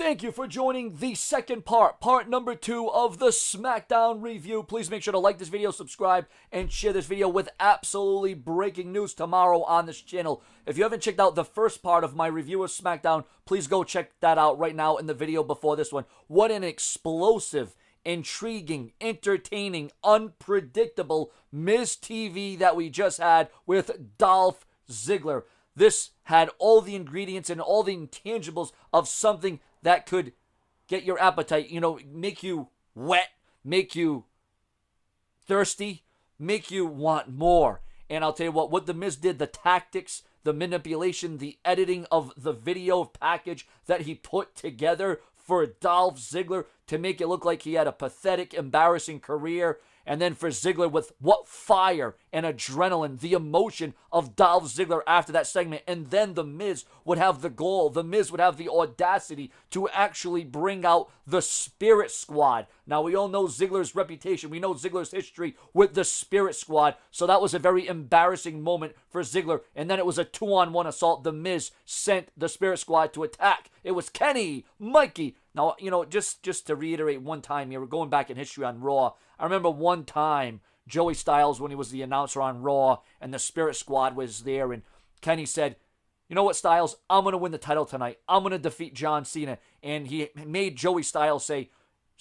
Thank you for joining the second part number 2 of the SmackDown review. Please make sure to like this video, subscribe, and share this video with absolutely breaking news tomorrow on this channel. If you haven't checked out the first part of my review of SmackDown, please go check that out right now in the video before this one. What an explosive, intriguing, entertaining, unpredictable Miz TV that we just had with Dolph Ziggler. This had all the ingredients and all the intangibles of something that could get your appetite, make you wet, make you thirsty, make you want more. And I'll tell you what The Miz did, the tactics, the manipulation, the editing of the video package that he put together for Dolph Ziggler to make it look like he had a pathetic, embarrassing career. And then for Ziggler with what fire and adrenaline, the emotion of Dolph Ziggler after that segment. And then The Miz would have the goal. The Miz would have the audacity to actually bring out the Spirit Squad. Now, we all know Ziggler's reputation. We know Ziggler's history with the Spirit Squad. So that was a very embarrassing moment for Ziggler. And then it was a 2-on-1 assault. The Miz sent the Spirit Squad to attack. It was Kenny, Mikey. Now, just to reiterate one time here, we're going back in history on Raw. I remember one time, Joey Styles, when he was the announcer on Raw, and the Spirit Squad was there, and Kenny said, "You know what, Styles? I'm going to win the title tonight. I'm going to defeat John Cena." And he made Joey Styles say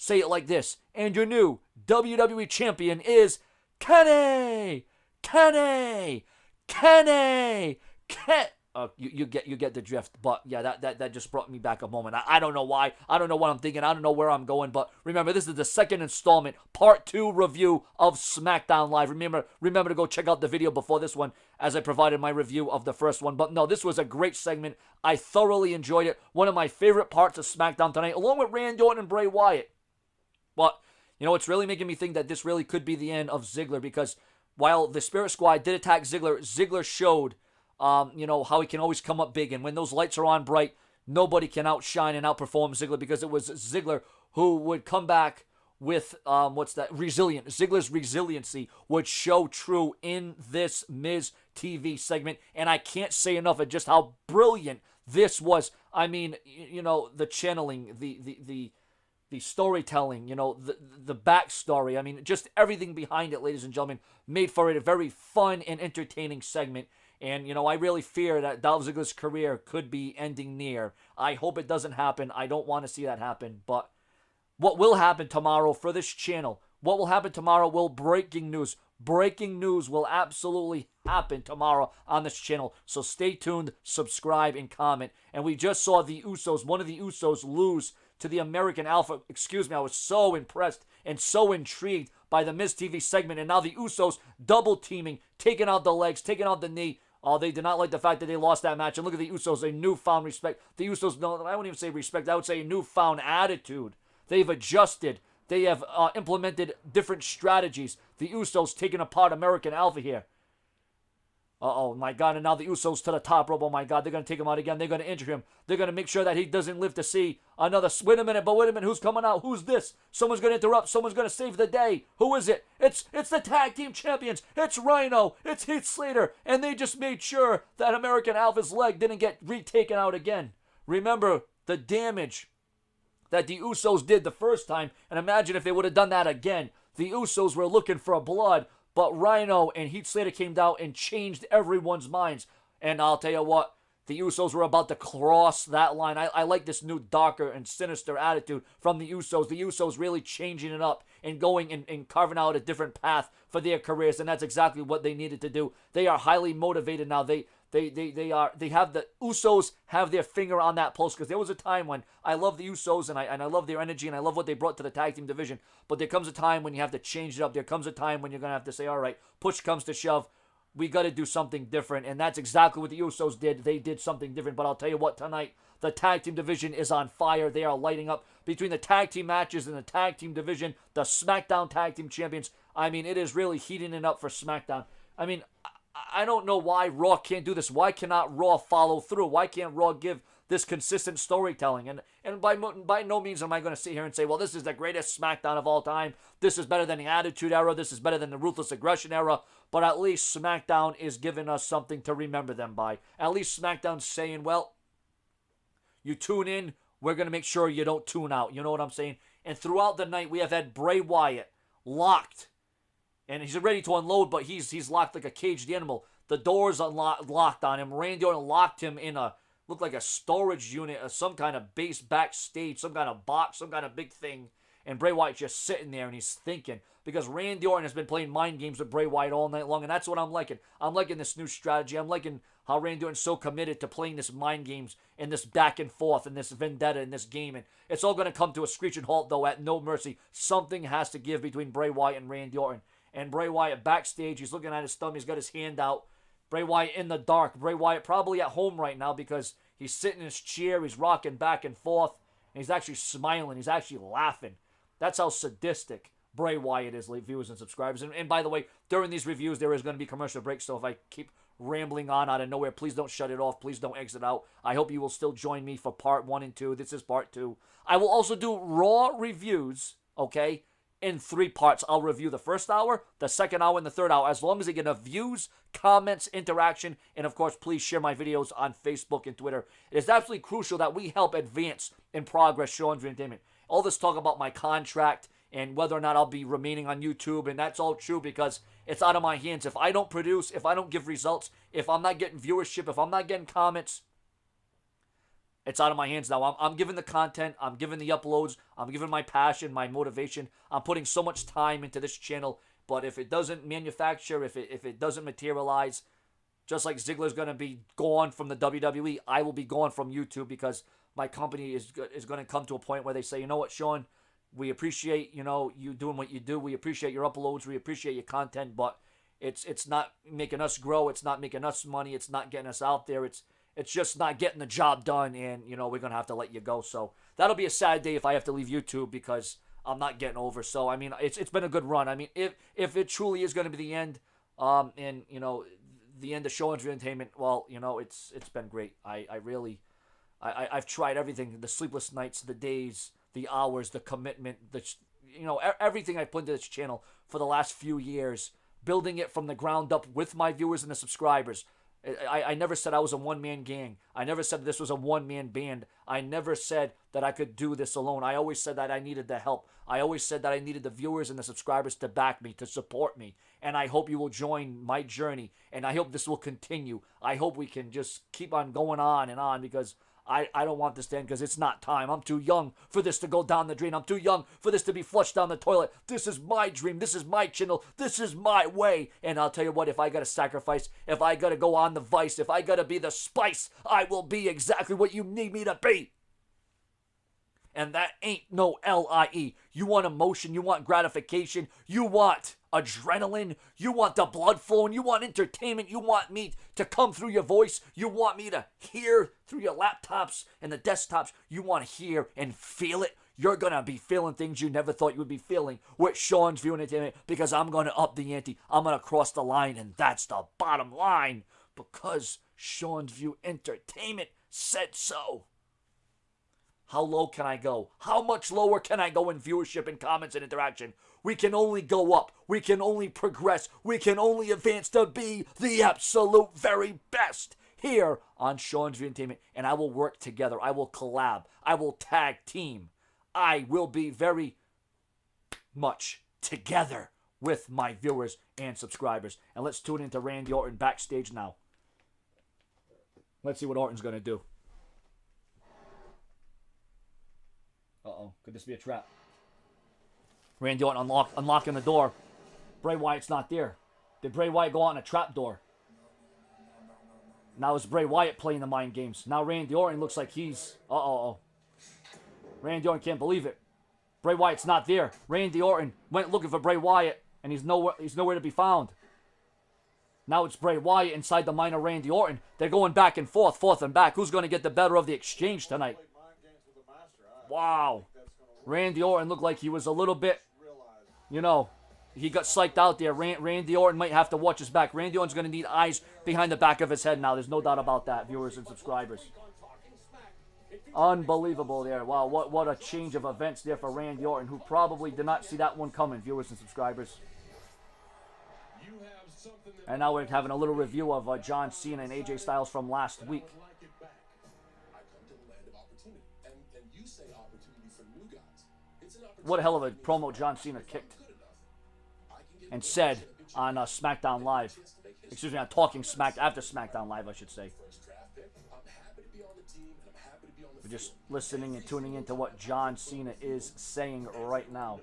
it like this, "And your new WWE champion is Kenny! Kenny! Kenny! Kenny!" You get the drift, but yeah, that just brought me back a moment. I don't know why. I don't know what I'm thinking. I don't know where I'm going, but remember, this is the second installment, part 2 review of SmackDown Live. Remember to go check out the video before this one, as I provided my review of the first one. But no, this was a great segment. I thoroughly enjoyed it. One of my favorite parts of SmackDown tonight, along with Randy Orton and Bray Wyatt. But it's really making me think that this really could be the end of Ziggler, because while the Spirit Squad did attack Ziggler, Ziggler showed how he can always come up big. And when those lights are on bright, nobody can outshine and outperform Ziggler, because it was Ziggler who would come back with, resilient. Ziggler's resiliency would show true in this Miz TV segment. And I can't say enough of just how brilliant this was. I mean, the channeling, the storytelling, the backstory. I mean, just everything behind it, ladies and gentlemen, made for it a very fun and entertaining segment. And, I really fear that Dolph Ziggler's career could be ending near. I hope it doesn't happen. I don't want to see that happen. But what will happen tomorrow for this channel, breaking news. Breaking news will absolutely happen tomorrow on this channel. So stay tuned, subscribe, and comment. And we just saw the Usos, one of the Usos, lose to the American Alpha. Excuse me, I was so impressed and so intrigued by the Miz TV segment. And now the Usos double teaming, taking out the legs, taking out the knee. Oh, they did not like the fact that they lost that match. And look at the Usos, a newfound respect. The Usos, no, I wouldn't even say respect. I would say a newfound attitude. They've adjusted. They have implemented different strategies. The Usos taking apart American Alpha here. Uh-oh, my God. And now the Usos to the top rope. Oh, my God. They're going to take him out again. They're going to injure him. They're going to make sure that he doesn't live to see another. Wait a minute. Who's coming out? Who's this? Someone's going to interrupt. Someone's going to save the day. Who is it? It's the tag team champions. It's Rhino. It's Heath Slater. And they just made sure that American Alpha's leg didn't get retaken out again. Remember the damage that the Usos did the first time. And imagine if they would have done that again. The Usos were looking for blood. But Rhino and Heath Slater came down and changed everyone's minds. And I'll tell you what, the Usos were about to cross that line. I like this new darker and sinister attitude from the Usos. The Usos really changing it up and going and carving out a different path for their careers. And that's exactly what they needed to do. They are highly motivated now. The Usos have their finger on that pulse, because there was a time when I love the Usos and I love their energy and I love what they brought to the tag team division. But there comes a time when you have to change it up. There comes a time when you're going to have to say, all right, push comes to shove. We got to do something different. And that's exactly what the Usos did. They did something different. But I'll tell you what, tonight, the tag team division is on fire. They are lighting up between the tag team matches and the tag team division, the SmackDown tag team champions. I mean, it is really heating it up for SmackDown. I mean, I don't know why Raw can't do this. Why cannot Raw follow through? Why can't Raw give this consistent storytelling? And by no means am I going to sit here and say, well, this is the greatest SmackDown of all time. This is better than the Attitude Era. This is better than the Ruthless Aggression Era. But at least SmackDown is giving us something to remember them by. At least SmackDown's saying, well, you tune in we're going to make sure you don't tune out. You know what I'm saying? And throughout the night, we have had Bray Wyatt locked. And he's ready to unload, but he's locked like a caged animal. The door's locked on him. Randy Orton locked him in looked like a storage unit, some kind of base backstage, some kind of box, some kind of big thing. And Bray Wyatt's just sitting there and he's thinking. Because Randy Orton has been playing mind games with Bray Wyatt all night long, and that's what I'm liking. I'm liking this new strategy. I'm liking how Randy Orton's so committed to playing this mind games and this back and forth and this vendetta in this game. And it's all going to come to a screeching halt, though, at No Mercy. Something has to give between Bray Wyatt and Randy Orton. And Bray Wyatt backstage, he's looking at his thumb, he's got his hand out. Bray Wyatt in the dark. Bray Wyatt probably at home right now because he's sitting in his chair, he's rocking back and forth, and he's actually smiling, he's actually laughing. That's how sadistic Bray Wyatt is, viewers and subscribers. And by the way, during these reviews, there is going to be commercial breaks, so if I keep rambling on out of nowhere, please don't shut it off. Please don't exit out. I hope you will still join me for part 1 and 2. This is part 2. I will also do Raw reviews, okay, in 3 parts. I'll review the first hour, the second hour, and the third hour, as long as I get enough views, comments, interaction, and of course, please share my videos on Facebook and Twitter. It is absolutely crucial that we help advance and progress Sean's Entertainment. All this talk about my contract and whether or not I'll be remaining on YouTube, and that's all true because it's out of my hands. If I don't produce, if I don't give results, if I'm not getting viewership, if I'm not getting comments, it's out of my hands now. I'm giving the content, I'm giving the uploads, I'm giving my passion, my motivation. I'm putting so much time into this channel, but if it doesn't manufacture, if it doesn't materialize, just like Ziggler's going to be gone from the WWE, I will be gone from YouTube because my company is going to come to a point where they say, you know what, Sean, we appreciate, you doing what you do. We appreciate your uploads. We appreciate your content, but it's not making us grow. It's not making us money. It's not getting us out there. It's just not getting the job done, and, we're going to have to let you go. So that'll be a sad day if I have to leave YouTube because I'm not getting over. So, I mean, it's been a good run. I mean, if it truly is going to be the end, and, the end of Sean's Entertainment, well, it's been great. I've tried everything, the sleepless nights, the days, the hours, the commitment, everything I put into this channel for the last few years, building it from the ground up with my viewers and the subscribers. I never said I was a one-man gang. I never said this was a one-man band. I never said that I could do this alone. I always said that I needed the help. I always said that I needed the viewers and the subscribers to back me, to support me. And I hope you will join my journey. And I hope this will continue. I hope we can just keep on going on and on because I don't want this to end because it's not time. I'm too young for this to go down the drain. I'm too young for this to be flushed down the toilet. This is my dream. This is my channel. This is my way. And I'll tell you what, if I got to sacrifice, if I got to go on the vice, if I got to be the spice, I will be exactly what you need me to be. And that ain't no LIE. You want emotion. You want gratification. You want adrenaline. You want the blood flowing. You want entertainment. You want me to come through your voice. You want me to hear through your laptops and the desktops. You want to hear and feel it. You're going to be feeling things you never thought you would be feeling with Sean's View Entertainment because I'm going to up the ante. I'm going to cross the line, and that's the bottom line because Sean's View Entertainment said so. How low can I go? How much lower can I go in viewership and comments and interaction? We can only go up. We can only progress. We can only advance to be the absolute very best here on Sean's View Entertainment. And I will work together. I will collab. I will tag team. I will be very much together with my viewers and subscribers. And let's tune into Randy Orton backstage now. Let's see what Orton's going to do. Uh-oh, could this be a trap? Randy Orton unlocking the door. Bray Wyatt's not there. Did Bray Wyatt go out in a trap door? Now it's Bray Wyatt playing the mind games. Now Randy Orton looks like he's... Randy Orton can't believe it. Bray Wyatt's not there. Randy Orton went looking for Bray Wyatt, and he's nowhere to be found. Now it's Bray Wyatt inside the mind of Randy Orton. They're going back and forth and back. Who's going to get the better of the exchange tonight? Wow. Randy Orton looked like he was a little bit, he got psyched out there. Randy Orton might have to watch his back. Randy Orton's going to need eyes behind the back of his head now. There's no doubt about that, viewers and subscribers. Unbelievable there. Wow, what a change of events there for Randy Orton, who probably did not see that one coming, viewers and subscribers. And now we're having a little review of John Cena and AJ Styles from last week. What a hell of a promo John Cena kicked and said on SmackDown Live. Excuse me, on Talking Smack, after SmackDown Live, I should say. We're just listening and tuning into what John Cena is saying right now.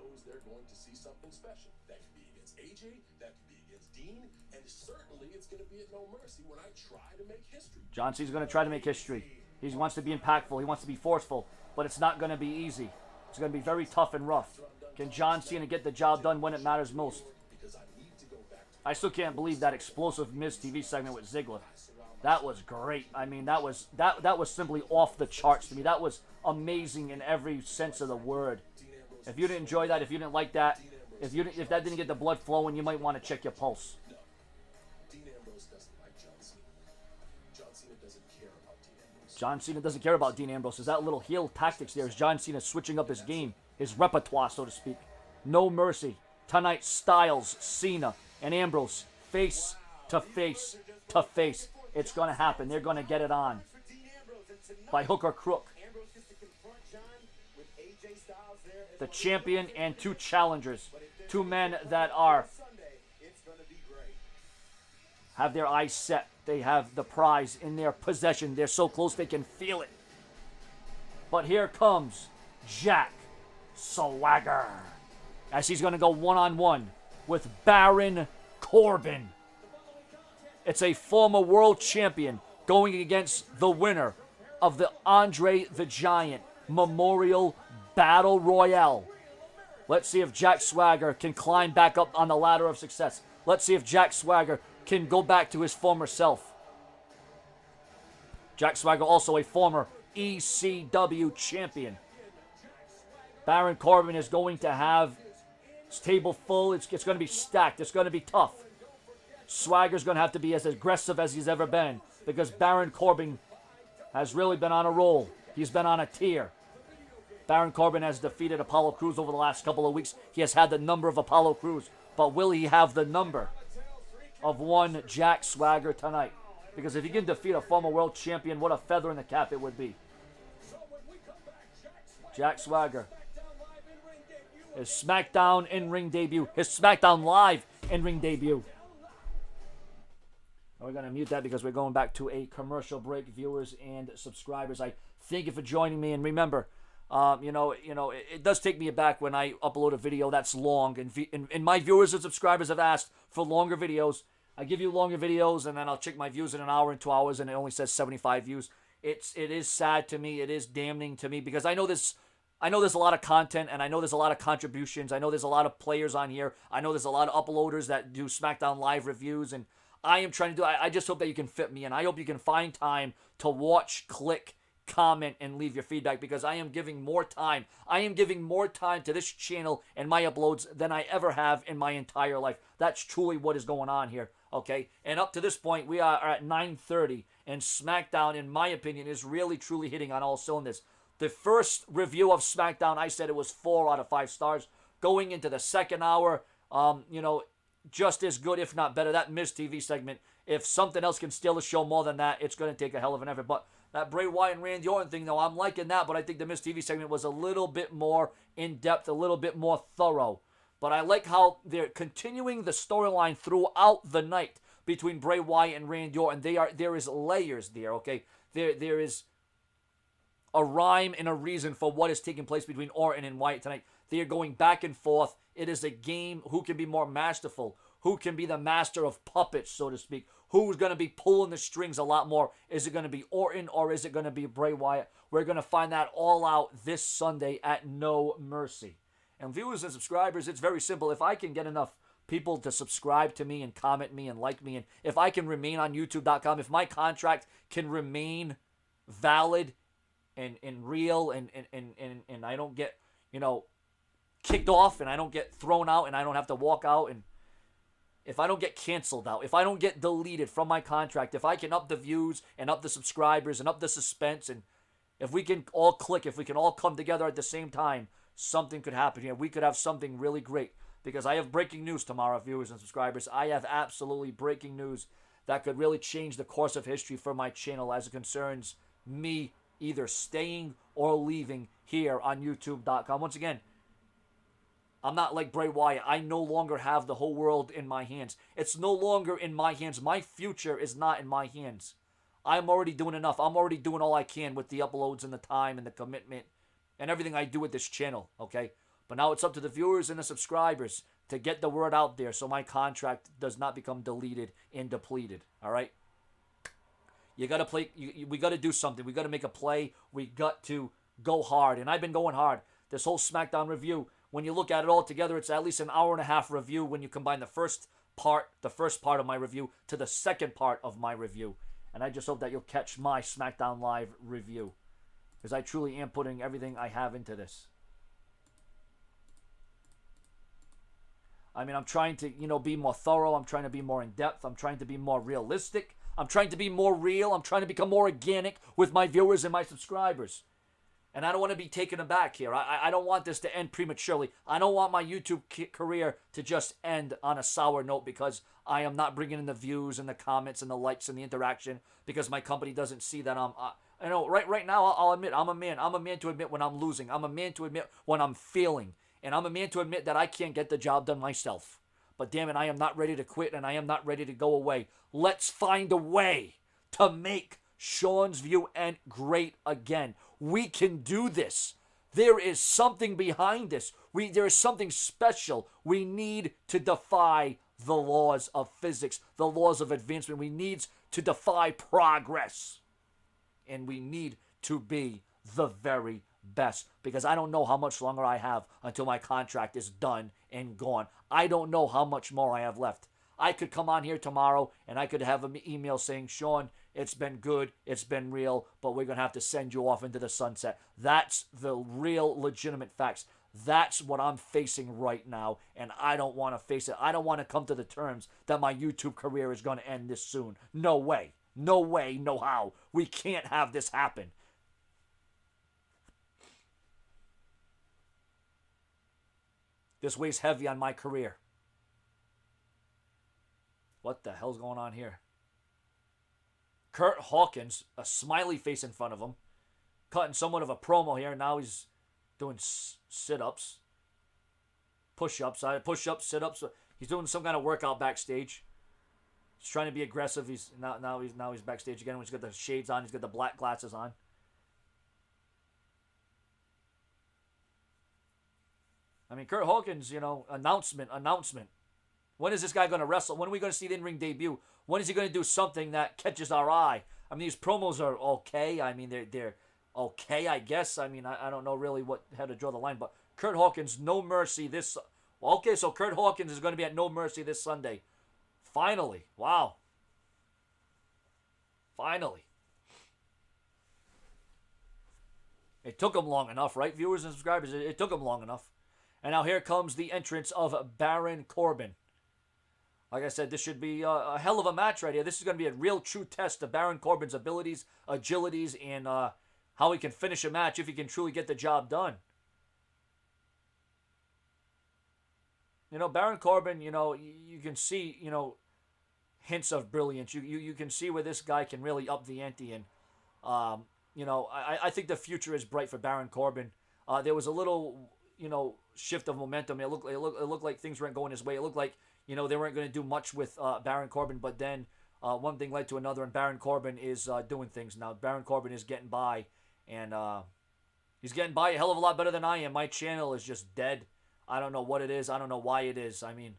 John Cena's going to try to make history. He wants to be impactful. He wants to be forceful. But it's not going to be easy. It's going to be very tough and rough. Can John Cena get the job done when it matters most? I still can't believe that explosive Miz TV segment with Ziggler. That was great. I mean, that was simply off the charts to me. That was amazing in every sense of the word. If you didn't enjoy that, if you didn't like that, if that didn't get the blood flowing, you might want to check your pulse. John Cena doesn't care about Dean Ambrose. Is that little heel tactics there? Is John Cena switching up his game, his repertoire, so to speak? No mercy. Tonight, Styles, Cena, and Ambrose face to face to face. It's going to happen. They're going to get it on by hook or crook. The champion and two challengers. Two men that have their eyes set. They have the prize in their possession. They're so close they can feel it. But here comes Jack Swagger, as he's going to go one-on-one with Baron Corbin. It's a former world champion going against the winner of the Andre the Giant Memorial Battle Royale. Let's see if Jack Swagger can climb back up on the ladder of success. Let's see if Jack Swagger can go back to his former self. Jack Swagger, also a former ECW champion. Baron Corbin is going to have his table full. It's going to be stacked. It's going to be tough. Swagger's going to have to be as aggressive as he's ever been, because Baron Corbin has really been on a roll. He's been on a tear. Baron Corbin has defeated Apollo Crews over the last couple of weeks. He has had the number of Apollo Crews, but will he have the number of one Jack Swagger tonight? Because if he can defeat a former world champion, what a feather in the cap it would be. Jack Swagger. His SmackDown in-ring debut. His SmackDown Live in-ring debut. We're going to mute that because we're going back to a commercial break. Viewers and subscribers, I thank you for joining me. And remember, it does take me aback when I upload a video that's long. And my viewers and subscribers have asked for longer videos. I give you longer videos, and then I'll check my views in an hour and 2 hours, and it only says 75 views. It is sad to me. It is damning to me, because I know there's a lot of content, and I know there's a lot of contributions. I know there's a lot of players on here. I know there's a lot of uploaders that do SmackDown Live reviews, and I am trying to do. I just hope that you can fit me in. I hope you can find time to watch, click, comment, and leave your feedback, because I am giving more time. I am giving more time to this channel and my uploads than I ever have in my entire life. That's truly what is going on here. Okay, and up to this point, we are at 9:30, and SmackDown, in my opinion, is really, truly hitting on all cylinders. The first review of SmackDown, I said it was 4 out of 5 stars. Going into the second hour, just as good, if not better. That Miz TV segment, if something else can steal the show more than that, it's going to take a hell of an effort. But that Bray Wyatt and Randy Orton thing, though, I'm liking that, but I think the Miz TV segment was a little bit more in-depth, a little bit more thorough. But I like how they're continuing the storyline throughout the night between Bray Wyatt and Randy Orton. There is layers there, okay? There is a rhyme and a reason for what is taking place between Orton and Wyatt tonight. They are going back and forth. It is a game. Who can be more masterful? Who can be the master of puppets, so to speak? Who's going to be pulling the strings a lot more? Is it going to be Orton, or is it going to be Bray Wyatt? We're going to find that all out this Sunday at No Mercy. And viewers and subscribers, it's very simple. If I can get enough people to subscribe to me and comment me and like me, and if I can remain on YouTube.com, if my contract can remain valid and real, and I don't get, kicked off, and I don't get thrown out, and I don't have to walk out, and if I don't get canceled out, if I don't get deleted from my contract, if I can up the views and up the subscribers and up the suspense, and if we can all click, if we can all come together at the same time, something could happen here. We could have something really great, because I have breaking news tomorrow, viewers and subscribers. I have absolutely breaking news that could really change the course of history for my channel as it concerns me either staying or leaving here on YouTube.com. Once again, I'm not like Bray Wyatt. I no longer have the whole world in my hands. It's no longer in my hands. My future is not in my hands. I'm already doing enough. I'm already doing all I can with the uploads and the time and the commitment and everything I do with this channel, okay? But now it's up to the viewers and the subscribers to get the word out there so my contract does not become deleted and depleted, all right? You got to play. We got to do something. We got to make a play. We got to go hard. And I've been going hard. This whole SmackDown review, when you look at it all together, it's at least an hour and a half review when you combine the first part of my review to the second part of my review. And I just hope that you'll catch my SmackDown Live review, because I truly am putting everything I have into this. I mean, I'm trying to, be more thorough. I'm trying to be more in-depth. I'm trying to be more realistic. I'm trying to be more real. I'm trying to become more organic with my viewers and my subscribers. And I don't want to be taken aback here. I don't want this to end prematurely. I don't want my YouTube career to just end on a sour note because I am not bringing in the views and the comments and the likes and the interaction because my company doesn't see that I'm... right now, I'll admit, I'm a man. I'm a man to admit when I'm losing. I'm a man to admit when I'm failing. And I'm a man to admit that I can't get the job done myself. But damn it, I am not ready to quit and I am not ready to go away. Let's find a way to make Sean's View end great again. We can do this. There is something behind this. There is something special. We need to defy the laws of physics, the laws of advancement. We need to defy progress. And we need to be the very best, because I don't know how much longer I have until my contract is done and gone. I don't know how much more I have left. I could come on here tomorrow and I could have an email saying, Sean, it's been good, it's been real, but we're going to have to send you off into the sunset. That's the real legitimate facts. That's what I'm facing right now, and I don't want to face it. I don't want to come to the terms that my YouTube career is going to end this soon. No way. No way, no how. We can't have this happen. This weighs heavy on my career. What the hell's going on here? Kurt Hawkins, a smiley face in front of him, cutting somewhat of a promo here. Now he's doing sit-ups, push-ups, sit-ups. He's doing some kind of workout backstage. He's trying to be aggressive. He's backstage again. He's got the shades on. He's got the black glasses on. I mean, Kurt Hawkins, announcement. When is this guy going to wrestle? When are we going to see the in-ring debut? When is he going to do something that catches our eye? I mean, these promos are okay. I mean, they're okay, I guess. I mean, I don't know really how to draw the line, but Kurt Hawkins, No Mercy this... Okay, so Kurt Hawkins is going to be at No Mercy this Sunday. Finally. Wow. Finally. It took him long enough, right, viewers and subscribers? It took him long enough. And now here comes the entrance of Baron Corbin. Like I said, this should be a hell of a match right here. This is going to be a real true test of Baron Corbin's abilities, agilities, and how he can finish a match if he can truly get the job done. Baron Corbin, you can see, hints of brilliance. You can see where this guy can really up the ante. And, I think the future is bright for Baron Corbin. There was a little... shift of momentum. It looked like things weren't going his way. It looked like, they weren't going to do much with Baron Corbin, but then one thing led to another, and Baron Corbin is doing things now. Baron Corbin is getting by, and he's getting by a hell of a lot better than I am. My channel is just dead. I don't know what it is. I don't know why it is. I mean,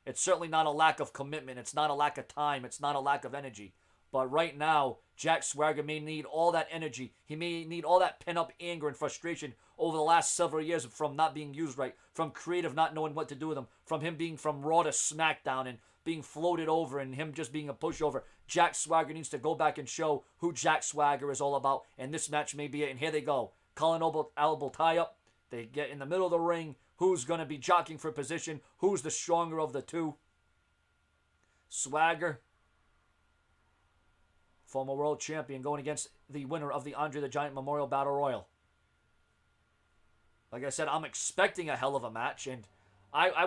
it's certainly not a lack of commitment. It's not a lack of time. It's not a lack of energy. But right now, Jack Swagger may need all that energy. He may need all that pent-up anger and frustration over the last several years from not being used right, from creative not knowing what to do with him, from him being from Raw to SmackDown and being floated over and him just being a pushover. Jack Swagger needs to go back and show who Jack Swagger is all about, and this match may be it. And here they go. Colin elbow tie-up. They get in the middle of the ring. Who's going to be jockeying for position? Who's the stronger of the two? Swagger, former world champion, going against the winner of the Andre the Giant Memorial Battle Royal. Like I said, I'm expecting a hell of a match, and I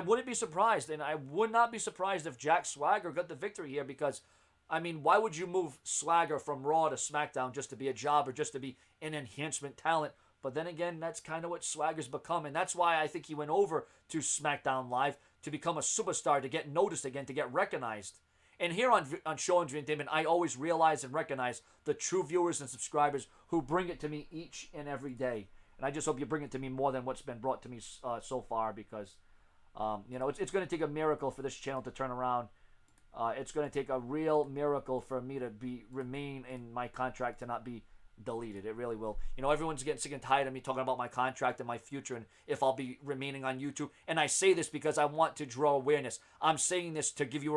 wouldn't be surprised, and I would not be surprised if Jack Swagger got the victory here, because I mean, why would you move Swagger from Raw to SmackDown just to be a job or just to be an enhancement talent? But then again, that's kind of what Swagger's become. And that's why I think he went over to SmackDown Live to become a superstar, to get noticed again, to get recognized. And here on Show and Entertainment, I always realize and recognize the true viewers and subscribers who bring it to me each and every day. And I just hope you bring it to me more than what's been brought to me so far, because, it's going to take a miracle for this channel to turn around. It's going to take a real miracle for me to remain in my contract, to not be deleted. It really will. Everyone's getting sick and tired of me talking about my contract and my future and if I'll be remaining on YouTube. And I say this because I want to draw awareness. I'm saying this to give you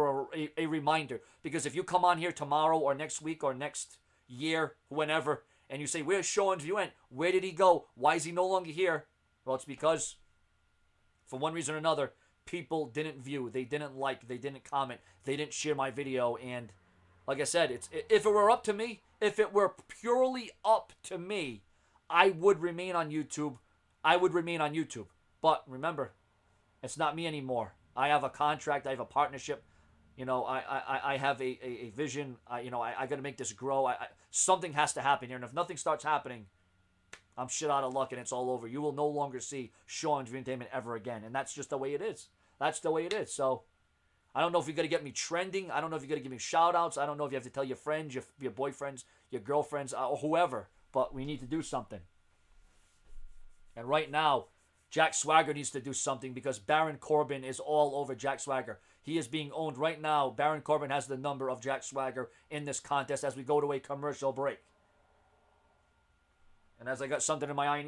a reminder, because if you come on here tomorrow or next week or next year, whenever, and you say, where's Sean's view went? Where did he go? Why is he no longer here? Well, it's because for one reason or another, people didn't view, they didn't like, they didn't comment, they didn't share my video. And like I said, if it were up to me, if it were purely up to me, I would remain on YouTube. But remember, it's not me anymore. I have a contract. I have a partnership. I have a vision. I got to make this grow. Something has to happen here. And if nothing starts happening, I'm shit out of luck and it's all over. You will no longer see Sean's Entertainment ever again. And that's just the way it is. That's the way it is. So I don't know if you're going to get me trending. I don't know if you're going to give me shout-outs. I don't know if you have to tell your friends, your boyfriends, your girlfriends, or whoever. But we need to do something. And right now, Jack Swagger needs to do something, because Baron Corbin is all over Jack Swagger. He is being owned right now. Baron Corbin has the number of Jack Swagger in this contest as we go to a commercial break. And as I got something in my eye,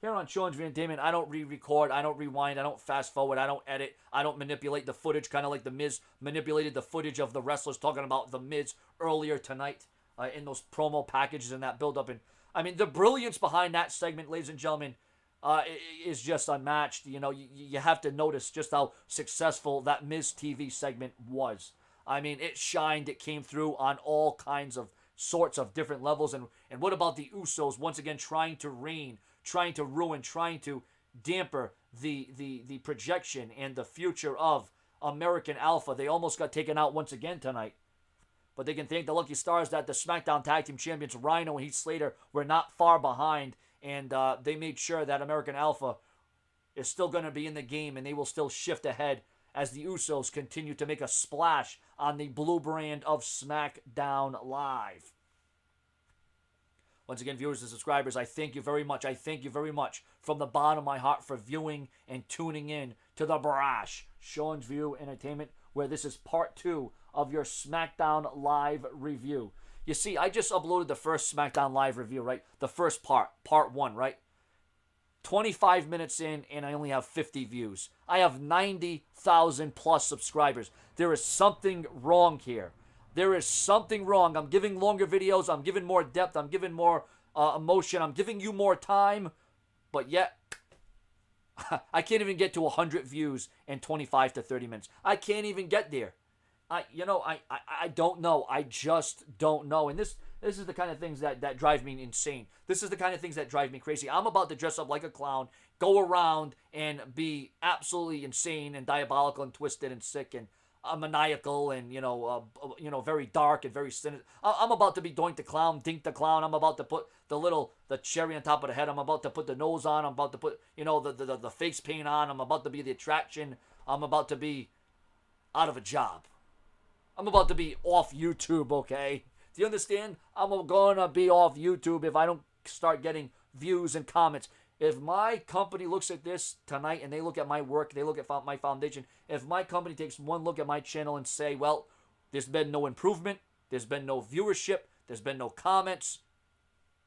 here on Sean's Entertainment, I don't re-record, I don't rewind, I don't fast forward, I don't edit, I don't manipulate the footage, kind of like The Miz manipulated the footage of the wrestlers talking about The Miz earlier tonight in those promo packages and that build-up. And I mean, the brilliance behind that segment, ladies and gentlemen, is just unmatched. You have to notice just how successful that Miz TV segment was. I mean, it shined, it came through on all kinds of sorts of different levels. And what about the Usos once again trying to reign, trying to ruin, trying to damper the projection and the future of American Alpha? They almost got taken out once again tonight. But they can thank the lucky stars that the SmackDown Tag Team Champions Rhino and Heath Slater were not far behind. And they made sure that American Alpha is still going to be in the game, and they will still shift ahead as the Usos continue to make a splash on the blue brand of SmackDown Live. Once again, viewers and subscribers, I thank you very much. I thank you very much from the bottom of my heart for viewing and tuning in to the Brash Sean's View Entertainment, where this is part 2 of your SmackDown Live review. You see, I just uploaded the first SmackDown Live review, right? The first part 1, right? 25 minutes in, and I only have 50 views. I have 90,000 plus subscribers. There is something wrong here. There is something wrong. I'm giving longer videos. I'm giving more depth. I'm giving more emotion. I'm giving you more time. But yet, I can't even get to 100 views in 25 to 30 minutes. I can't even get there. I don't know. I just don't know. And this is the kind of things that drive me insane. This is the kind of things that drive me crazy. I'm about to dress up like a clown, go around and be absolutely insane and diabolical and twisted and sick and maniacal and, very dark and very sinister. I'm about to be Doink the Clown, Dink the Clown. I'm about to put the cherry on top of the head. I'm about to put the nose on. I'm about to put, the face paint on. I'm about to be the attraction. I'm about to be out of a job. I'm about to be off YouTube, okay? Do you understand? I'm going to be off YouTube if I don't start getting views and comments. If my company looks at this tonight and they look at my work, they look at my foundation, if my company takes one look at my channel and say, well, there's been no improvement, there's been no viewership, there's been no comments,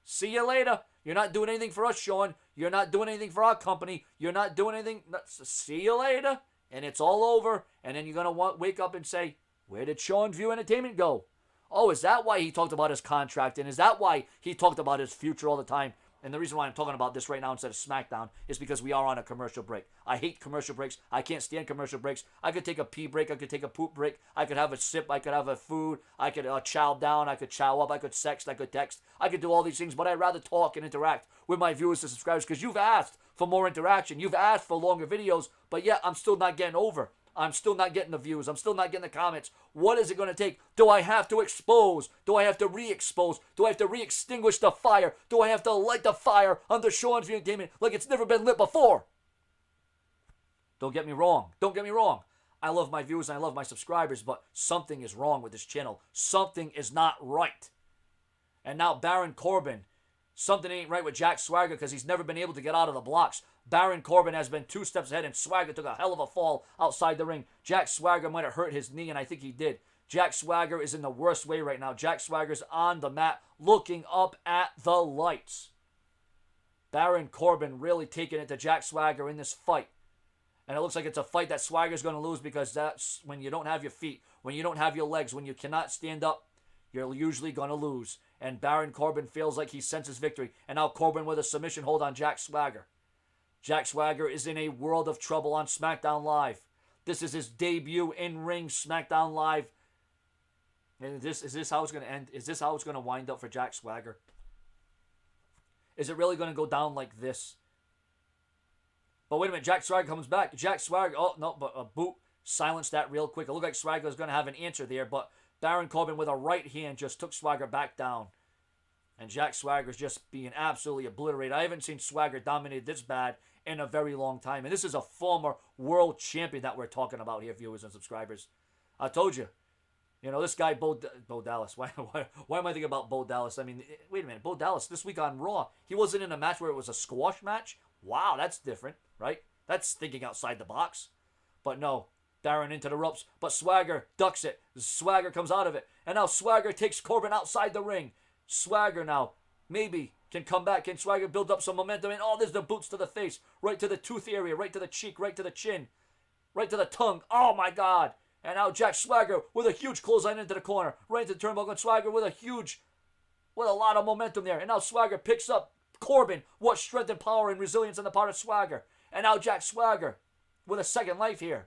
see you later. You're not doing anything for us, Sean. You're not doing anything for our company. You're not doing anything. See you later. And it's all over. And then you're going to wake up and say, where did Sean's View Entertainment go? Oh, is that why he talked about his contract? And is that why he talked about his future all the time? And the reason why I'm talking about this right now instead of SmackDown is because we are on a commercial break. I hate commercial breaks. I can't stand commercial breaks. I could take a pee break. I could take a poop break. I could have a sip. I could have a food. I could chow down. I could chow up. I could sext. I could text. I could do all these things, but I'd rather talk and interact with my viewers and subscribers because you've asked for more interaction. You've asked for longer videos, but yet I'm still not getting over. I'm still not getting the views. I'm still not getting the comments. What is it going to take? Do I have to expose? Do I have to re-expose? Do I have to re-extinguish the fire? Do I have to light the fire under Sean's Entertainment like it's never been lit before? Don't get me wrong. Don't get me wrong. I love my viewers and I love my subscribers, but something is wrong with this channel. Something is not right. And now Baron Corbin, something ain't right with Jack Swagger because he's never been able to get out of the blocks. Baron Corbin has been 2 steps ahead, and Swagger took a hell of a fall outside the ring. Jack Swagger might have hurt his knee, and I think he did. Jack Swagger is in the worst way right now. Jack Swagger's on the mat looking up at the lights. Baron Corbin really taking it to Jack Swagger in this fight. And it looks like it's a fight that Swagger's going to lose because that's when you don't have your feet, when you don't have your legs, when you cannot stand up, you're usually going to lose. And Baron Corbin feels like he senses victory. And now Corbin with a submission hold on Jack Swagger. Jack Swagger is in a world of trouble on SmackDown Live. This is his debut in-ring SmackDown Live. And is this how it's going to end? Is this how it's going to wind up for Jack Swagger? Is it really going to go down like this? But wait a minute, Jack Swagger comes back. Jack Swagger, oh no, but a boot silenced that real quick. It looked like Swagger was going to have an answer there, but Baron Corbin with a right hand just took Swagger back down. And Jack Swagger's just being absolutely obliterated. I haven't seen Swagger dominated this bad in a very long time. And this is a former world champion that we're talking about here, viewers and subscribers. I told you. You know, this guy, Bo Dallas. Why am I thinking about Bo Dallas? I mean, wait a minute. Bo Dallas, this week on Raw, he wasn't in a match where it was a squash match? Wow, that's different, right? That's thinking outside the box. But no, Baron into the ropes. But Swagger ducks it. Swagger comes out of it. And now Swagger takes Corbin outside the ring. Swagger now maybe can come back. Can Swagger build up some momentum? And oh, there's the boots to the face. Right to the tooth area. Right to the cheek. Right to the chin. Right to the tongue. Oh, my God. And now Jack Swagger with a huge clothesline into the corner. Right into the turnbuckle. And Swagger with a lot of momentum there. And now Swagger picks up Corbin. What strength and power and resilience on the part of Swagger. And now Jack Swagger with a second life here.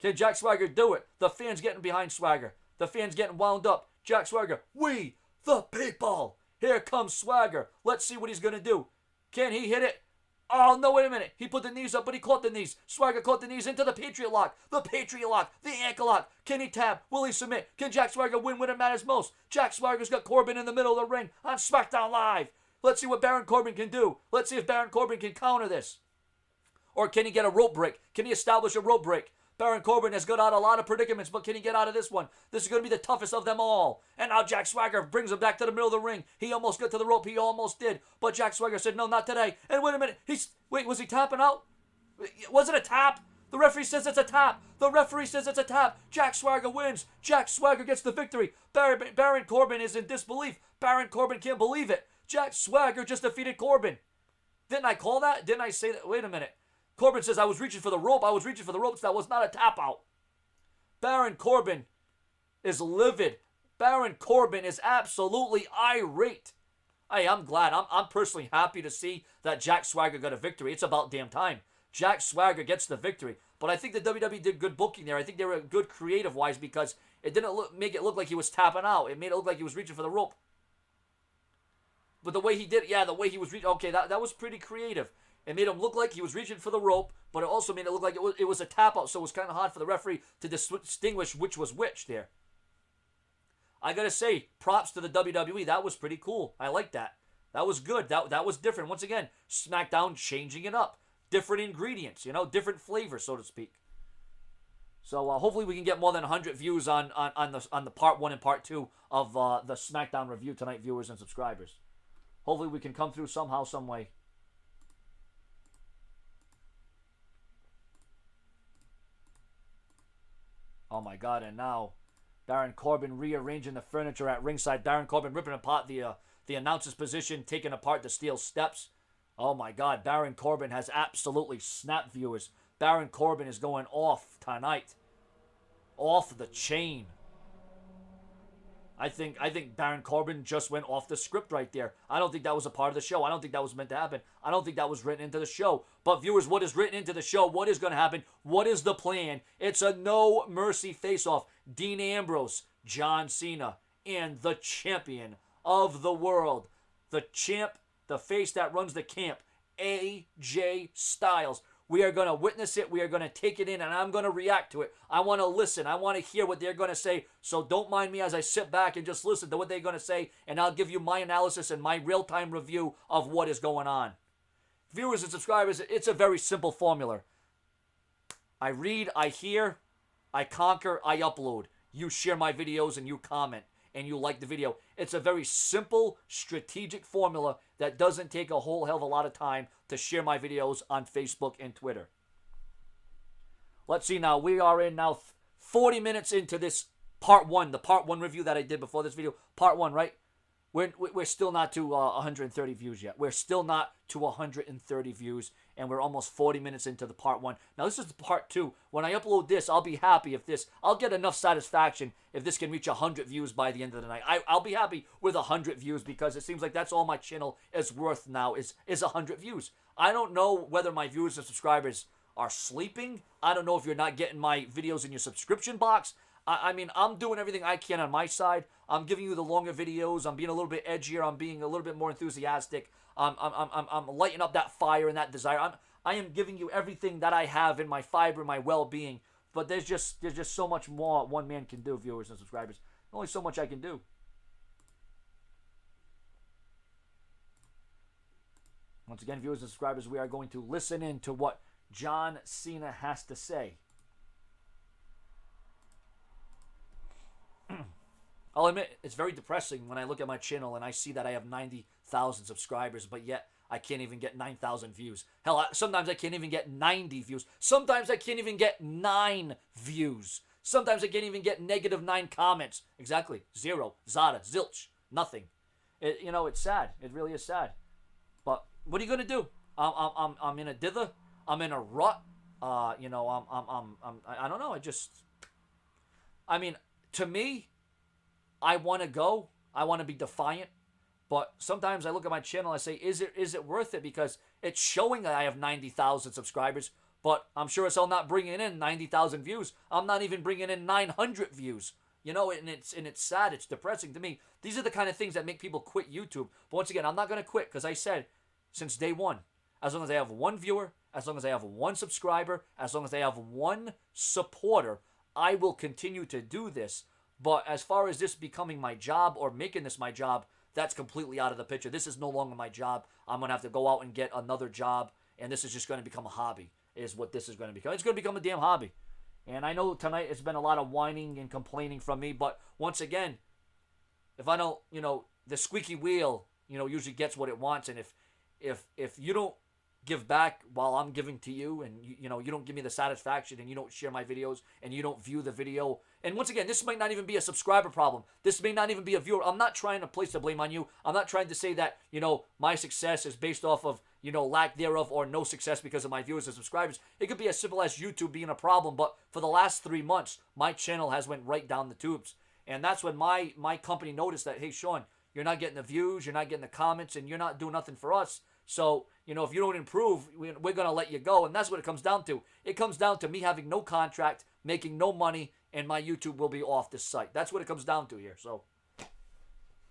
Can Jack Swagger do it? The fans getting behind Swagger. The fans getting wound up. Jack Swagger. We the people. Here comes Swagger. Let's see what he's going to do. Can he hit it? Oh, no, wait a minute. He put the knees up, but he caught the knees. Swagger caught the knees into the Patriot Lock. The Patriot Lock. The ankle lock. Can he tap? Will he submit? Can Jack Swagger win when it matters most? Jack Swagger's got Corbin in the middle of the ring on SmackDown Live. Let's see what Baron Corbin can do. Let's see if Baron Corbin can counter this. Or can he get a rope break? Can he establish a rope break? Baron Corbin has got out a lot of predicaments, but can he get out of this one? This is going to be the toughest of them all. And now Jack Swagger brings him back to the middle of the ring. He almost got to the rope. He almost did. But Jack Swagger said, no, not today. And wait a minute. Wait, was he tapping out? Was it a tap? The referee says it's a tap. The referee says it's a tap. Jack Swagger wins. Jack Swagger gets the victory. Baron Corbin is in disbelief. Baron Corbin can't believe it. Jack Swagger just defeated Corbin. Didn't I call that? Didn't I say that? Wait a minute. Corbin says, I was reaching for the rope. I was reaching for the ropes. That was not a tap out. Baron Corbin is livid. Baron Corbin is absolutely irate. Hey, I'm glad. I'm personally happy to see that Jack Swagger got a victory. It's about damn time. Jack Swagger gets the victory. But I think the WWE did good booking there. I think they were good creative-wise because it didn't make it look like he was tapping out. It made it look like he was reaching for the rope. But the way he did it, the way he was reaching, okay, that was pretty creative. It made him look like he was reaching for the rope, but it also made it look like it was a tap out, so it was kind of hard for the referee to distinguish which was which there. I gotta say, props to the WWE. That was pretty cool. I like that. That was good. That was different. Once again, SmackDown changing it up. Different ingredients, different flavors, so to speak. So hopefully we can get more than 100 views on the part 1 and part 2 of the SmackDown review tonight, viewers and subscribers. Hopefully we can come through somehow, some way. Oh my God, and now Baron Corbin rearranging the furniture at ringside. Baron Corbin ripping apart the announcer's position, taking apart the steel steps. Oh my God, Baron Corbin has absolutely snapped, viewers. Baron Corbin is going off tonight. Off the chain. I think Baron Corbin just went off the script right there. I don't think that was a part of the show. I don't think that was meant to happen. I don't think that was written into the show. But viewers, what is written into the show? What is going to happen? What is the plan? It's a no mercy face-off. Dean Ambrose, John Cena, and the champion of the world. The champ, the face that runs the camp, AJ Styles, We are going to witness it. We are going to take it in, and I'm going to react to it. I want to listen. I want to hear what they're going to say. So don't mind me as I sit back and just listen to what they're going to say, and I'll give you my analysis and my real-time review of what is going on. Viewers and subscribers, it's a very simple formula. I read, I hear, I conquer, I upload. You share my videos and you comment and you like the video. It's a very simple, strategic formula that doesn't take a whole hell of a lot of time to share my videos on Facebook and Twitter. Let's see now. We are in now 40 minutes into this part one, the part one review that I did before this video. Part one, right? We're still not to 130 views yet. We're still not to 130 views, and we're almost 40 minutes into the part one. Now, this is the part two. When I upload this, I'll be happy if this, I'll get enough satisfaction if this can reach 100 views by the end of the night. I'll be happy with 100 views because it seems like that's all my channel is worth now is 100 views. I don't know whether my viewers and subscribers are sleeping. I don't know if you're not getting my videos in your subscription box. I mean, I'm doing everything I can on my side. I'm giving you the longer videos. I'm being a little bit edgier. I'm being a little bit more enthusiastic. I'm lighting up that fire and that desire. I am giving you everything that I have in my fiber, my well-being. But there's just so much more one man can do, viewers and subscribers. Only so much I can do. Once again, viewers and subscribers, we are going to listen in to what John Cena has to say. I'll admit, it's very depressing when I look at my channel and I see that I have 90,000 subscribers, but yet I can't even get 9,000 views. Hell, sometimes I can't even get 90 views. Sometimes I can't even get 9 views. Sometimes I can't even get -9 comments. Exactly. 0. Zada. Zilch. Nothing. It's sad. It really is sad. But what are you going to do? I'm in a dither. I'm in a rut. I don't know. To me, I want to go. I want to be defiant. But sometimes I look at my channel and I say, is it worth it? Because it's showing that I have 90,000 subscribers, but I'm sure it's all not bringing in 90,000 views. I'm not even bringing in 900 views. And it's sad. It's depressing to me. These are the kind of things that make people quit YouTube. But once again, I'm not going to quit because I said since day one, as long as I have one viewer, as long as I have one subscriber, as long as I have one supporter, I will continue to do this. But as far as this becoming my job or making this my job, that's completely out of the picture. This is no longer my job. I'm going to have to go out and get another job, and this is just going to become a hobby, is what this is going to become. It's going to become a damn hobby. And I know tonight it's been a lot of whining and complaining from me, but once again, if I don't, the squeaky wheel, usually gets what it wants, and if you don't give back while I'm giving to you, and you don't give me the satisfaction, and you don't share my videos, and you don't view the video. And once again, this might not even be a subscriber problem. This may not even be a viewer. I'm not trying to place the blame on you. I'm not trying to say that, my success is based off of, lack thereof or no success because of my viewers and subscribers. It could be as simple as YouTube being a problem, but for the last 3 months, my channel has went right down the tubes. And that's when my company noticed that, hey, Sean, you're not getting the views, you're not getting the comments, and you're not doing nothing for us. So, if you don't improve, we're going to let you go. And that's what it comes down to. It comes down to me having no contract, making no money, and my YouTube will be off this site. That's what it comes down to here. So,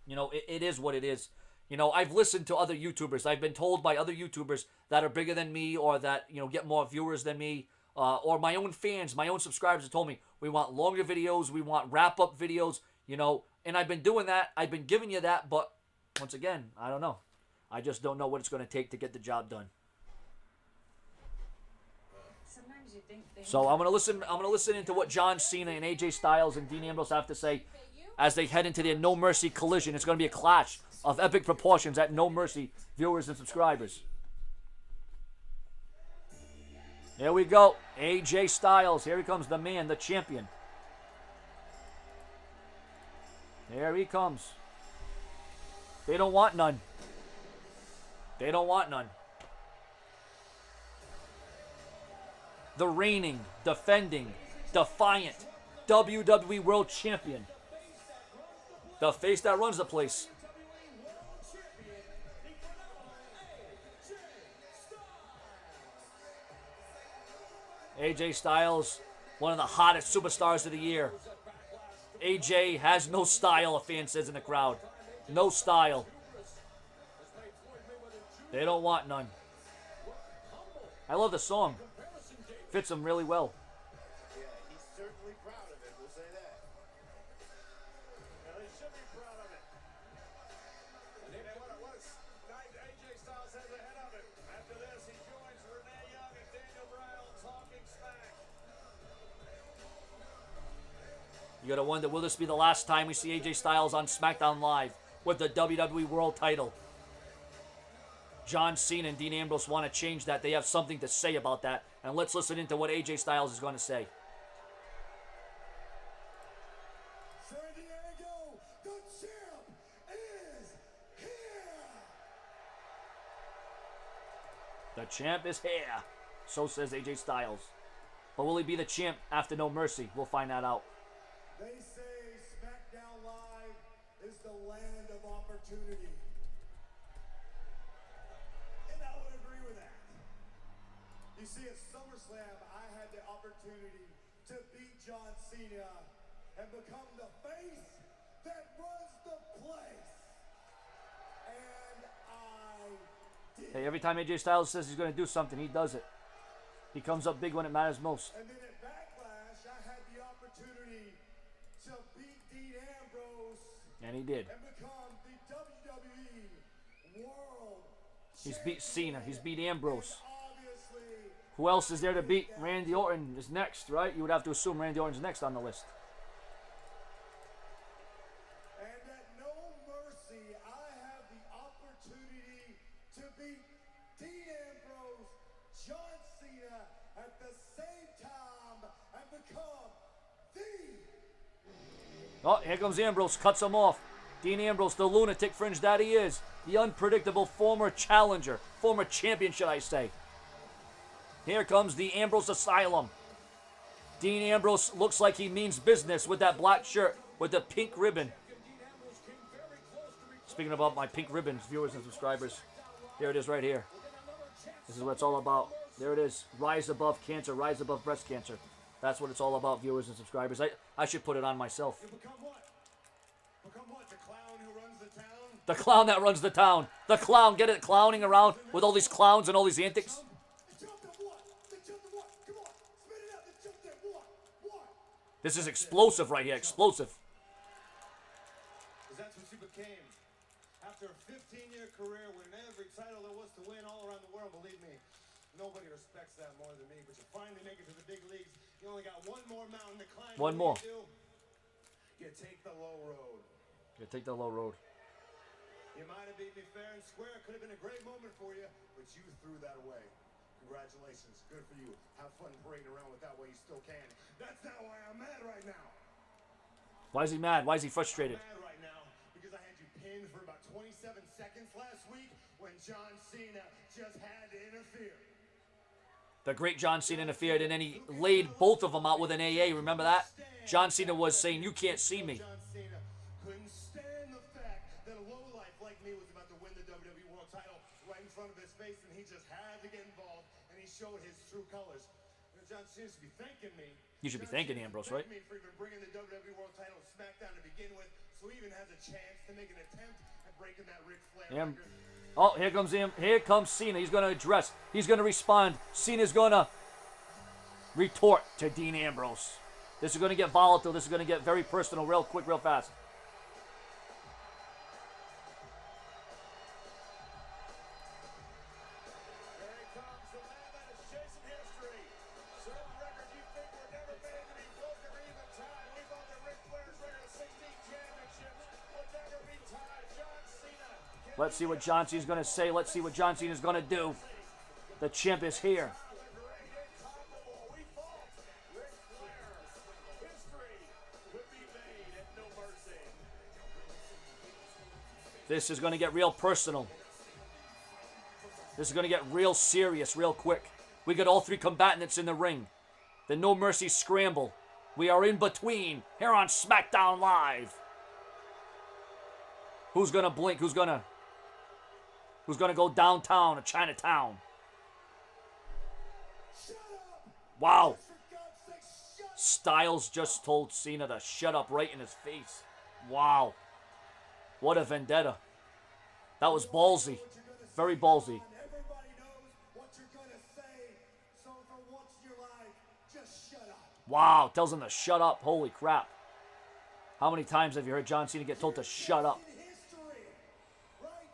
it is what it is. I've listened to other YouTubers. I've been told by other YouTubers that are bigger than me or that, get more viewers than me. Or my own fans, my own subscribers have told me, we want longer videos, we want wrap-up videos, And I've been doing that. I've been giving you that. But once again, I don't know. I just don't know what it's going to take to get the job done. So I'm going to listen into what John Cena and AJ Styles and Dean Ambrose have to say as they head into their No Mercy collision. It's going to be a clash of epic proportions at No Mercy, viewers and subscribers. There we go. AJ Styles. Here he comes, the man, the champion. There he comes. They don't want none. They don't want none. The reigning, defending, defiant WWE World Champion. The face that runs the place. AJ Styles, one of the hottest superstars of the year. AJ has no style, a fan says in the crowd. No style. They don't want none. I love the song. Fits him really well. Yeah, he's certainly proud of it. We'll say that. Well, he should be proud of it. And you know what night AJ Styles has ahead of him. After this, he joins Renee Young and Daniel Bryan talking smack. You gotta wonder, will this be the last time we see AJ Styles on SmackDown Live with the WWE World title? John Cena and Dean Ambrose want to change that. They have something to say about that. And let's listen into what AJ Styles is going to say. San Diego, the champ is here. The champ is here. So says AJ Styles. But will he be the champ after No Mercy? We'll find that out. They say SmackDown Live is the land of opportunity. And I would agree with that. You see, at SummerSlam, I had the opportunity to beat John Cena and become the face that runs the place. And I did. Hey, every time AJ Styles says he's going to do something, he does it. He comes up big when it matters most. And then at Backlash, I had the opportunity to beat Dean Ambrose And he did. and become the WWE World He's beat Cena. He's beat Ambrose. Obviously, Who else is there to beat? Randy Orton is next, right? You would have to assume Randy Orton's next on the list. and at No Mercy, I have the opportunity to beat Dean Ambrose, John Cena at the same time and become the Oh, here comes Ambrose. Cuts him off. Dean Ambrose, the lunatic fringe that he is. The unpredictable former challenger. Former champion, should I say. Here comes the Ambrose Asylum. Dean Ambrose looks like he means business with that black shirt with the pink ribbon. Speaking about my pink ribbons, viewers and subscribers, here it is right here. This is what it's all about. There it is. Rise above cancer. Rise above breast cancer. That's what it's all about, viewers and subscribers. I should put it on myself. You become what? Become what? The clown who runs the town? The clown that runs the town. The clown, get it? Clowning around with all these clowns and all these antics. They jumped at what? They jumped at what? Come on, spit it out. They jumped at what? What? This is explosive right here. Explosive. Because that's what you became. After a 15-year career, winning every title there was to win all around the world, believe me, nobody respects that more than me. But you finally make it to the big leagues. You only got one more mountain to climb. One more. What do? You take the low road. Yeah, take the low road. You might have beat me fair and square. It could have been a great moment for you, but you threw that away. Congratulations. Good for you. Have fun parading around with that way you still can. That's not why I'm mad right now. Why is he mad? Why is he frustrated? I'm mad right now because I had you pinned for about 27 seconds last week when John Cena just had to interfere. The great John Cena interfered, and then he laid both of them out with an AA. Remember that? John Cena was saying, "You can't see me." John Cena couldn't stand the fact that a lowlife like me was about to win the WWE World title right in front of his face, and he just had to get involved, and he showed his true colors. You know, John Cena should be thanking me. You should be John thanking Cena Ambrose, thanked right? me for even bringing the WWE World title to SmackDown to begin with, so he even has a chance to make an attempt at breaking that Ric Flair record. Oh, here comes him. Here comes Cena. He's going to address. He's going to respond. Cena's going to retort to Dean Ambrose. This is going to get volatile. This is going to get very personal real quick, real fast. Here he comes, the man that is chasing history. Certain record you think were never made to be broken or even tied. We thought that Ric Flair's record of 16 championships would never be tied. John Cena. Let's see what John Cena's going to say. Let's see what John Cena's going to do. The champ is here. The great incomparable. We thought Ric Flair. History would be made at No Mercy. This is going to get real personal. This is going to get real serious real quick. We got all three combatants in the ring. The No Mercy Scramble. We are in between here on SmackDown Live. Who's going to blink? Who's going to go downtown to Chinatown? Wow. Styles just told Cena to shut up right in his face. Wow. What a vendetta. That was ballsy. Very ballsy. Everybody knows what you're gonna say So for once in your life, just shut up. Wow, tells him to shut up. Holy crap. How many times have you heard John Cena get told to shut up? In history, right?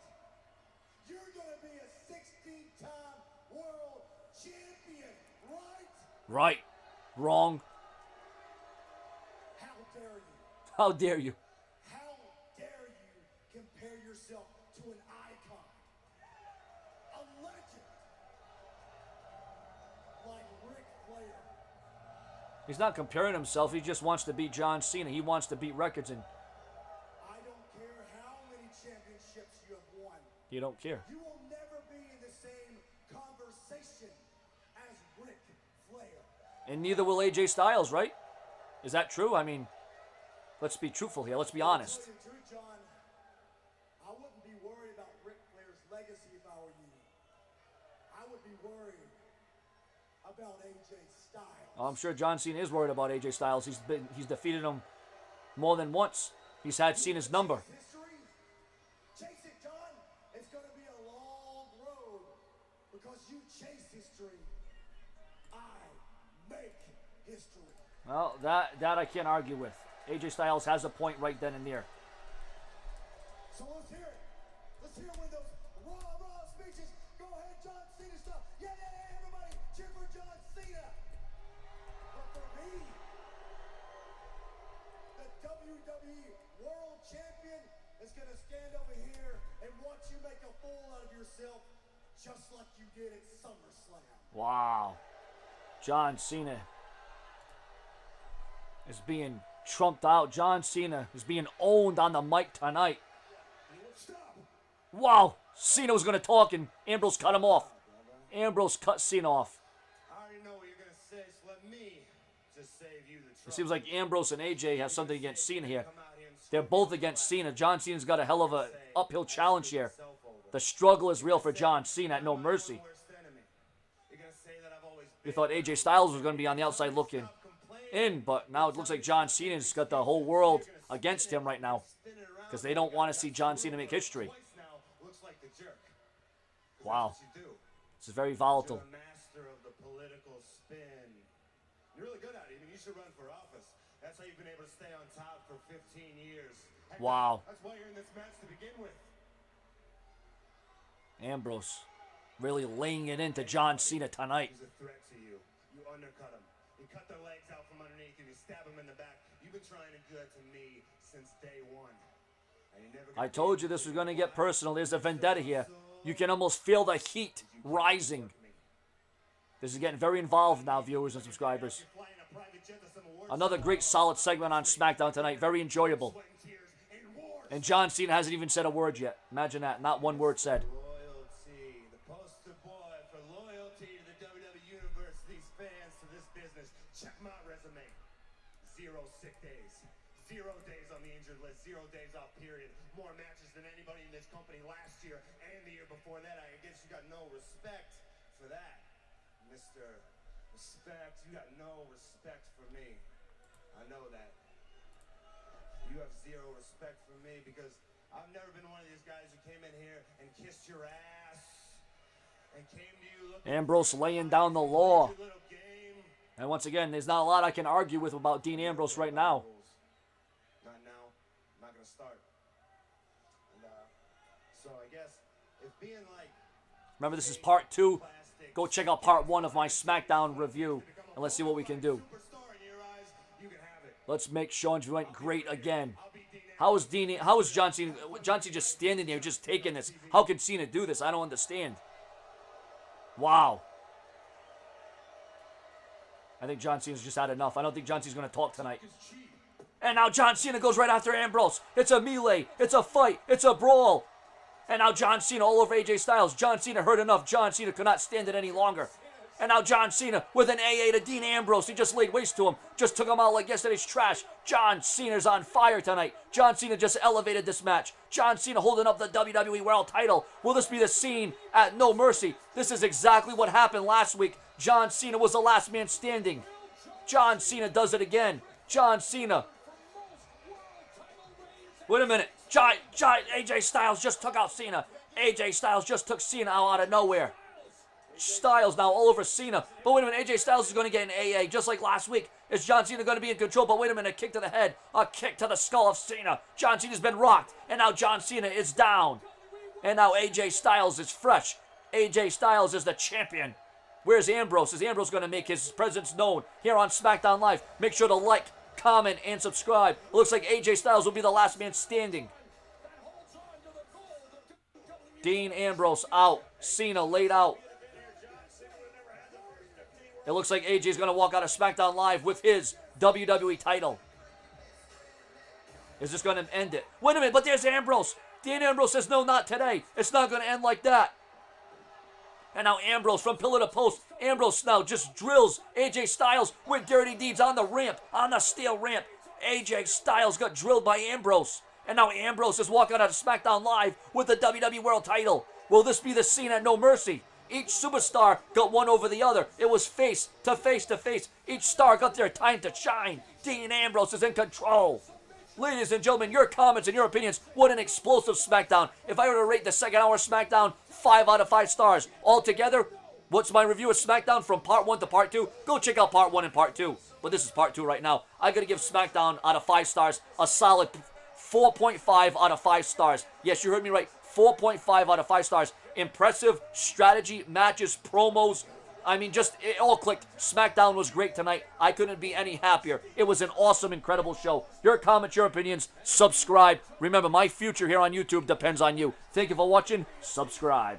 You're gonna be a 16-time world champion, right? Right. Wrong. How dare you? How dare you? How dare you compare yourself to an icon, a legend like Ric Flair? He's not comparing himself. He just wants to beat John Cena. He wants to beat records, and I don't care how many championships you have won. you don't care. You will never be in the same conversation as Ric Flair. And neither will AJ Styles, right? Is that true? I mean, let's be truthful here. Let's be honest. To tell you the truth, John, I wouldn't be worried about Ric Flair's legacy if I were you. I would be worried about AJ Styles. I'm sure John Cena is worried about AJ Styles. He's defeated him more than once. He's had Cena's number. History? Chase it, John. It's going to be a long road because you chase history. I make history. Well, that I can't argue with. AJ Styles has a point right then and there. So let's hear it. Let's hear one of those raw speeches. Go ahead, John Cena stuff. Yeah, everybody cheer for John Cena. But for me, the WWE World Champion is going to stand over here and watch you make a fool out of yourself just like you did at SummerSlam. Wow. John Cena is being trumped out. John Cena is being owned on the mic tonight. Stop. Wow. Cena was going to talk, and Ambrose cut him off. Ambrose cut Cena off. I already know what you're going to say, so let me just save you the trouble. It seems like Ambrose and AJ have something against Cena here. Come out here and They're both against Cena. John Cena's got a hell of a uphill challenge here. The struggle is real for John Cena at No Mercy. You're going to say that I've always We thought AJ Styles was going to be on the outside looking in, but now it looks like John Cena's got the whole world against him right now because they don't want to see John Cena make history. Looks like the jerk. Wow. That's what you do. This is very volatile. You're a master of the political spin. You're really good at it. I mean, you should run for office. That's how you've been able to stay on top for 15 years. Heck, Wow. That's why you're in this match to begin with. Ambrose really laying it into John Cena tonight. He's a threat to you. You undercut him. You cut their legs out from underneath and you stab him in the back. You've been trying to do that to me since day one. And you never I told you this was going to get personal. There's a vendetta here. You can almost feel the heat rising. This is getting very involved now, viewers and subscribers. Another great solid segment on SmackDown tonight. Very enjoyable. And John Cena hasn't even said a word yet. Imagine that. Not one word said. Loyalty, the poster boy for loyalty to the WWE Universe, these fans, to this business. Check my resume. 0 sick days. 0 days on the injured list. 0 days off, period. More matches than anybody in this company last year and the year before that. I guess you got no respect for that, Mr. Respect. You got no respect for me. I know that. You have 0 respect for me because I've never been one of these guys who came in here and kissed your ass and came to you looking Ambrose laying down the law. your little game. And once again, there's not a lot I can argue with about Dean Ambrose right now. Not now. I'm not gonna start. And so I guess if being like Remember, this is part 2. Go check out part 1 of my SmackDown review, and let's see what we can do. superstar in your eyes, you can have it. Let's make Sean's went great again. How is John Cena? John Cena just standing there, just taking this? How can Cena do this? I don't understand. Wow. I think John Cena's just had enough. I don't think John Cena's going to talk tonight. And now John Cena goes right after Ambrose. It's a melee. It's a fight. It's a brawl. And now John Cena all over AJ Styles. John Cena heard enough. John Cena could not stand it any longer. And now John Cena with an AA to Dean Ambrose. He just laid waste to him. Just took him out like yesterday's trash. John Cena's on fire tonight. John Cena just elevated this match. John Cena holding up the WWE World title. Will this be the scene at No Mercy? This is exactly what happened last week. John Cena was the last man standing. John Cena does it again. John Cena. Wait a minute. AJ Styles just took out Cena. AJ Styles just took Cena out of nowhere. Styles now all over Cena. But wait a minute, AJ Styles is going to get an AA just like last week. Is John Cena going to be in control? But wait a minute, a kick to the head, a kick to the skull of Cena. John Cena's been rocked, and now John Cena is down. And now AJ Styles is fresh. AJ Styles is the champion. Where's Ambrose? Is Ambrose going to make his presence known here on SmackDown Live? Make sure to like, comment, and subscribe. It looks like AJ Styles will be the last man standing. Dean Ambrose out. Cena laid out. It looks like AJ's going to walk out of SmackDown Live with his WWE title. Is this going to end it? Wait a minute, but there's Ambrose. Dean Ambrose says, no, not today. It's not going to end like that. And now Ambrose from pillar to post. Ambrose now just drills AJ Styles with dirty deeds on the ramp, on the steel ramp. AJ Styles got drilled by Ambrose. And now Ambrose is walking out of SmackDown Live with the WWE World title. Will this be the Cena No Mercy? Each superstar got one over the other. It was face to face to face. Each star got their time to shine. Dean Ambrose is in control. Ladies and gentlemen, your comments and your opinions. What an explosive SmackDown. If I were to rate the second hour SmackDown, 5 out of 5 stars. Altogether, what's my review of SmackDown from part 1 to part 2? Go check out part 1 and part 2. But this is part 2 right now. I gotta give SmackDown out of 5 stars a solid 4.5 out of 5 stars. Yes, you heard me right. 4.5 out of 5 stars. Impressive strategy, matches, promos. I mean, just it all clicked. SmackDown was great tonight. I couldn't be any happier. It was an awesome, incredible show. Your comments, your opinions, subscribe. Remember, my future here on YouTube depends on you. Thank you for watching. Subscribe.